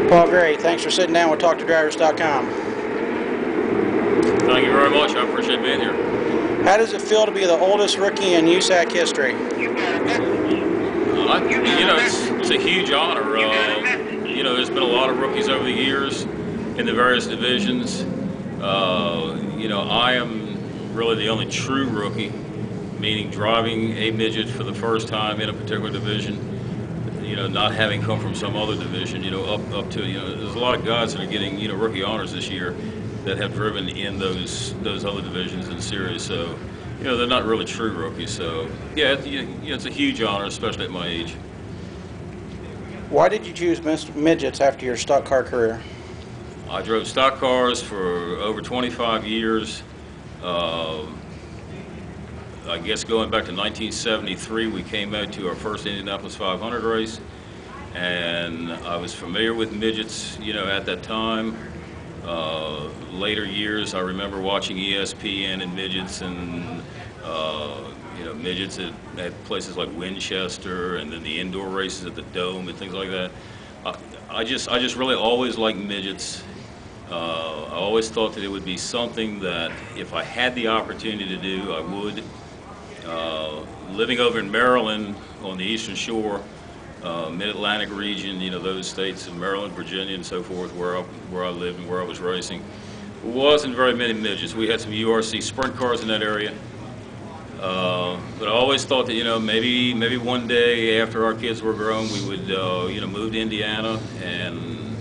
Paul Gray, thanks for sitting down with TalkToDrivers.com. Thank you very much. I appreciate being here. How does it feel to be the oldest rookie in USAC history? It's a huge honor. There's been a lot of rookies over the years in the various divisions. I am really the only true rookie, meaning driving a midget for the first time in a particular division. Not having come from some other division. Up to there's a lot of guys that are getting rookie honors this year that have driven in those other divisions and series. So they're not really true rookies. So yeah, it's a huge honor, especially at my age. Why did you choose midgets after your stock car career? I drove stock cars for over 25 years. I guess going back to 1973, we came out to our first Indianapolis 500 race, and I was familiar with midgets, at that time. Later years, I remember watching ESPN and midgets, and midgets at places like Winchester, and then the indoor races at the Dome and things like that. I just really always liked midgets. I always thought that it would be something that if I had the opportunity to do, I would. Living over in Maryland on the Eastern Shore, Mid-Atlantic region, those states of Maryland, Virginia, and so forth, where I lived and where I was racing, wasn't very many midgets. We had some URC sprint cars in that area, but I always thought that maybe one day after our kids were grown, we would move to Indiana, and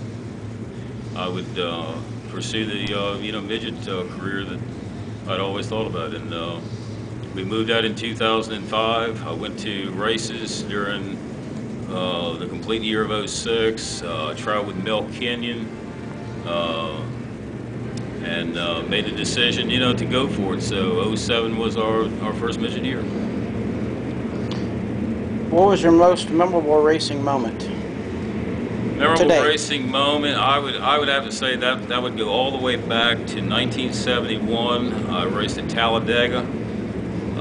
I would pursue the midget career that I'd always thought about. And we moved out in 2005. I went to races during the complete year of 06. Traveled with Mel Kenyon, and made a decision, to go for it. So 07 was our first midget year. What was your most memorable racing moment? Memorable racing moment, I would have to say that would go all the way back to 1971. I raced at Talladega.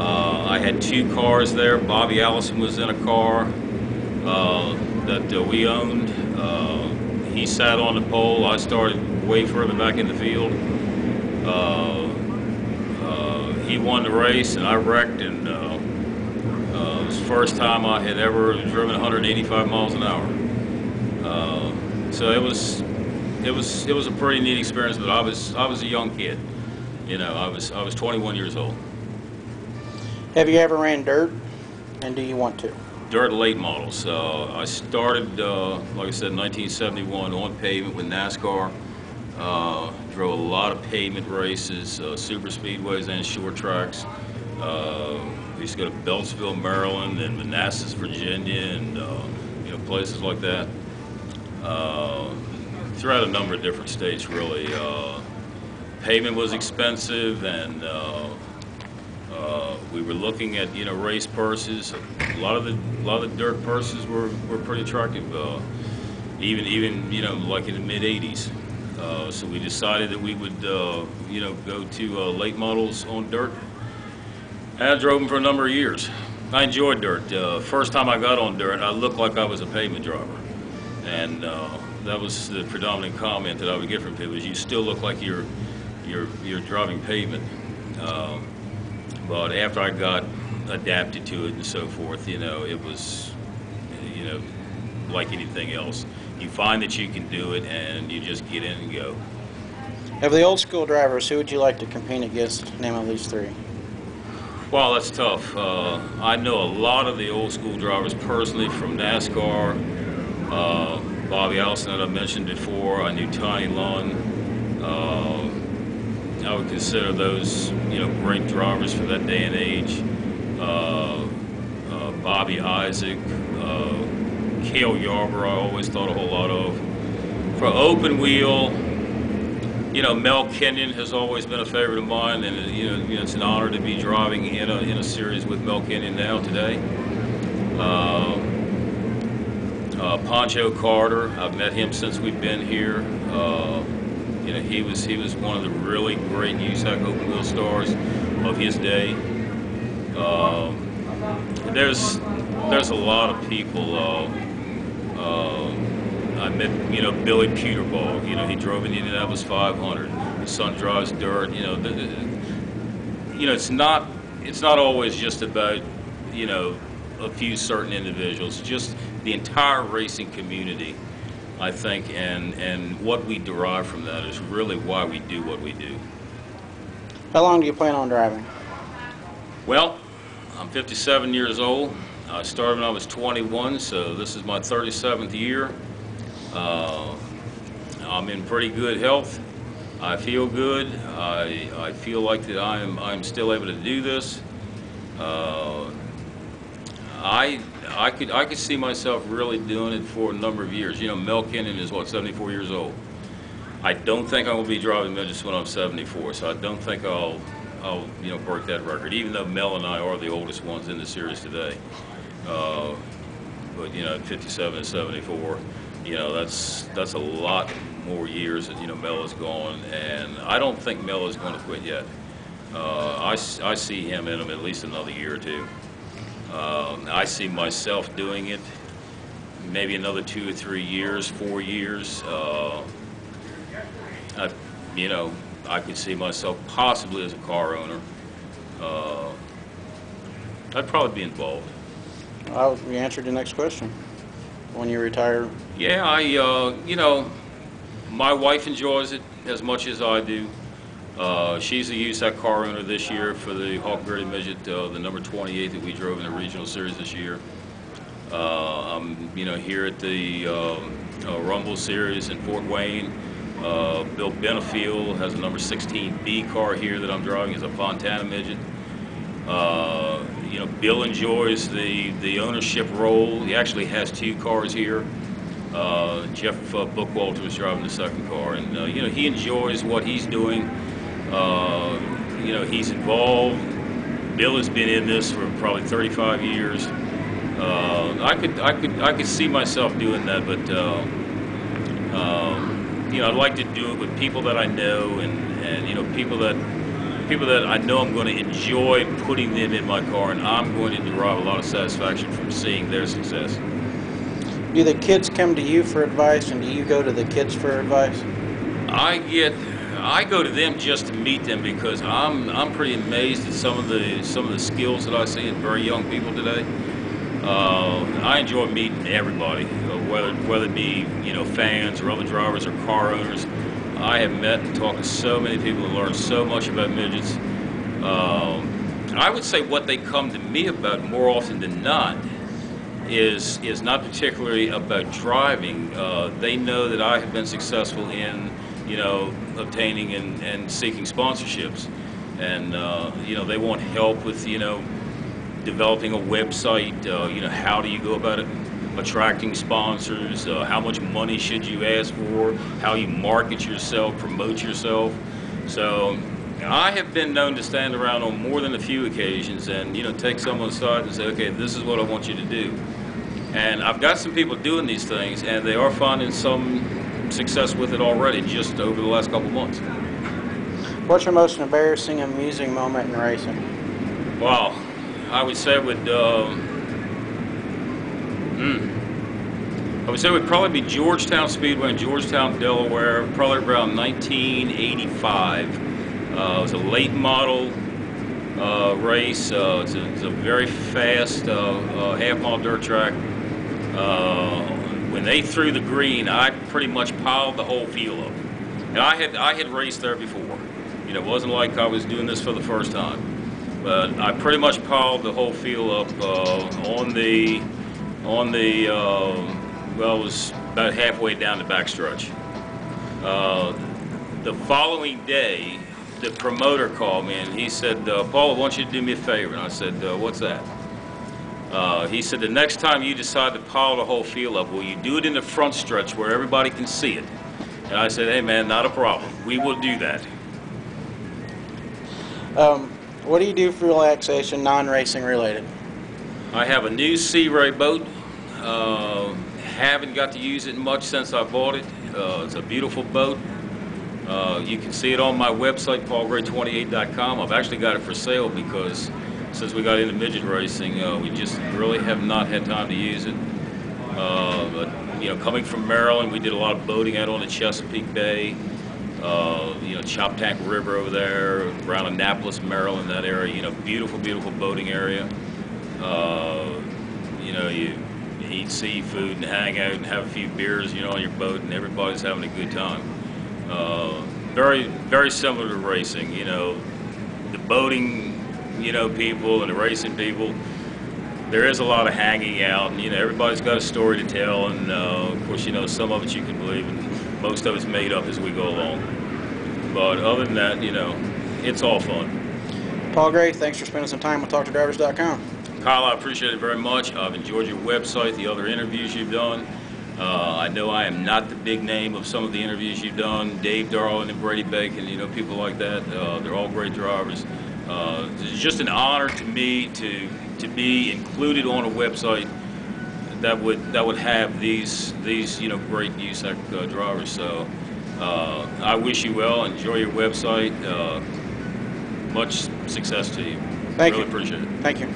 I had two cars there. Bobby Allison was in a car that we owned. He sat on the pole. I started way further back in the field. He won the race, and I wrecked, and it was the first time I had ever driven 185 miles an hour. So it was a pretty neat experience, but I was a young kid. I was 21 years old. Have you ever ran dirt, and do you want to? Dirt late models. I started, like I said, in 1971 on pavement with NASCAR. Drove a lot of pavement races, super speedways and short tracks. We used to go to Beltsville, Maryland, and Manassas, Virginia, and places like that. Throughout a number of different states, really. Pavement was expensive, and we were looking at race purses. A lot of the dirt purses were pretty attractive, even like in the mid '80s. So we decided that we would go to late models on dirt, and I drove them for a number of years. I enjoyed dirt. First time I got on dirt, I looked like I was a pavement driver, and that was the predominant comment that I would get from people: is you still look like you're driving pavement. But after I got adapted to it and so forth, it was, like anything else. You find that you can do it, and you just get in and go. Of the old school drivers, who would you like to compete against? Name at least three. Well, that's tough. I know a lot of the old school drivers personally from NASCAR. Bobby Allison, that I mentioned before. I knew Tiny Lund. I would consider those, great drivers for that day and age. Bobby Isaac, Cale Yarborough, I always thought a whole lot of. For open wheel, Mel Kenyon has always been a favorite of mine, and it's an honor to be driving in a series with Mel Kenyon now today. Pancho Carter, I've met him since we've been here. He was one of the really great USAC open wheel stars of his day. There's a lot of people. I You know, Billy Peterball, you know, he drove in the Indianapolis 500. His son drives dirt. You know, it's not always just about, you know, a few certain individuals. Just the entire racing community, I think, and what we derive from that is really why we do what we do. How long do you plan on driving? Well, I'm 57 years old. I started when I was 21, so this is my 37th year. I'm in pretty good health. I feel good. I feel like that I'm still able to do this. I could see myself really doing it for a number of years. You know, Mel Kenyon is what, 74 years old. I don't think I'm going to be driving midgets when I'm 74, so I don't think I'll you know, break that record. Even though Mel and I are the oldest ones in the series today. But you know, at 57 and 74, you know, that's a lot more years that, you know, Mel is gone, and I don't think Mel is going to quit yet. I see him in him at least another year or two. I see myself doing it maybe another 2 or 3 years, 4 years. You know, I could see myself possibly as a car owner. I'd probably be involved. You answered the next question. When you retire? Yeah, you know, my wife enjoys it as much as I do. She's a USAC car owner this year for the Hawk Graded Midget, the number 28 that we drove in the regional series this year. I'm, you know, here at the Rumble Series in Fort Wayne. Bill Benefield has a number 16B car here that I'm driving as a Fontana Midget. You know, Bill enjoys the ownership role. He actually has 2 cars here. Jeff Bookwalter was driving the second car, and you know, he enjoys what he's doing. You know, he's involved. Bill has been in this for probably 35 years. I could see myself doing that, but you know, I'd like to do it with people that I know, and you know, people that I know I'm going to enjoy putting them in my car, and I'm going to derive a lot of satisfaction from seeing their success. Do the kids come to you for advice, and do you go to the kids for advice? I go to them just to meet them, because I'm pretty amazed at some of the skills that I see in very young people today. I enjoy meeting everybody, whether it be, you know, fans or other drivers or car owners. I have met and talked to so many people and learned so much about midgets. I would say what they come to me about more often than not is not particularly about driving. They know that I have been successful in, you know, obtaining and seeking sponsorships, and you know, they want help with, you know, developing a website. You know, how do you go about it? Attracting sponsors, how much money should you ask for, how you market yourself, promote yourself. So I have been known to stand around on more than a few occasions and, you know, take someone aside and say, okay, this is what I want you to do. And I've got some people doing these things, and they are finding some success with it already just over the last couple months. What's your most embarrassing, amusing moment in racing? Wow, I would say it would probably be Georgetown Speedway in Georgetown, Delaware, probably around 1985. It was a late model race. It's a very fast half-mile dirt track. When they threw the green, I pretty much piled the whole field up. And I had raced there before. You know, it wasn't like I was doing this for the first time. But I pretty much piled the whole field up on the well, it was about halfway down the backstretch. The following day, the promoter called me and he said, Paul, I want you to do me a favor. And I said, what's that? He said, the next time you decide to pile the whole field up, will you do it in the front stretch where everybody can see it? And I said, hey man, not a problem. We will do that. What do you do for relaxation, non-racing related? I have a new Sea Ray boat. Haven't got to use it much since I bought it. It's a beautiful boat. You can see it on my website, paulgray28.com. I've actually got it for sale because since we got into midget racing, we just really have not had time to use it. But you know, coming from Maryland, we did a lot of boating out on the Chesapeake Bay, you know, Choptank River over there, around Annapolis, Maryland, that area. You know, beautiful, beautiful boating area. You know, you eat seafood and hang out and have a few beers, you know, on your boat, and everybody's having a good time. Very, very similar to racing. You know, the boating, you know, people and the racing people. There is a lot of hanging out, and you know, everybody's got a story to tell, and of course, you know, some of it you can believe, and most of it's made up as we go along. But other than that, you know, it's all fun. Paul Gray, thanks for spending some time with TalkToDrivers.com. Kyle, I appreciate it very much. I've enjoyed your website, the other interviews you've done. I know I am not the big name of some of the interviews you've done, Dave Darling and Brady Bacon, you know, people like that. They're all great drivers. It's just an honor to me to be included on a website that would have these you know, great USAC drivers. So I wish you well. Enjoy your website. Much success to you. Thank you. Really appreciate it. Thank you.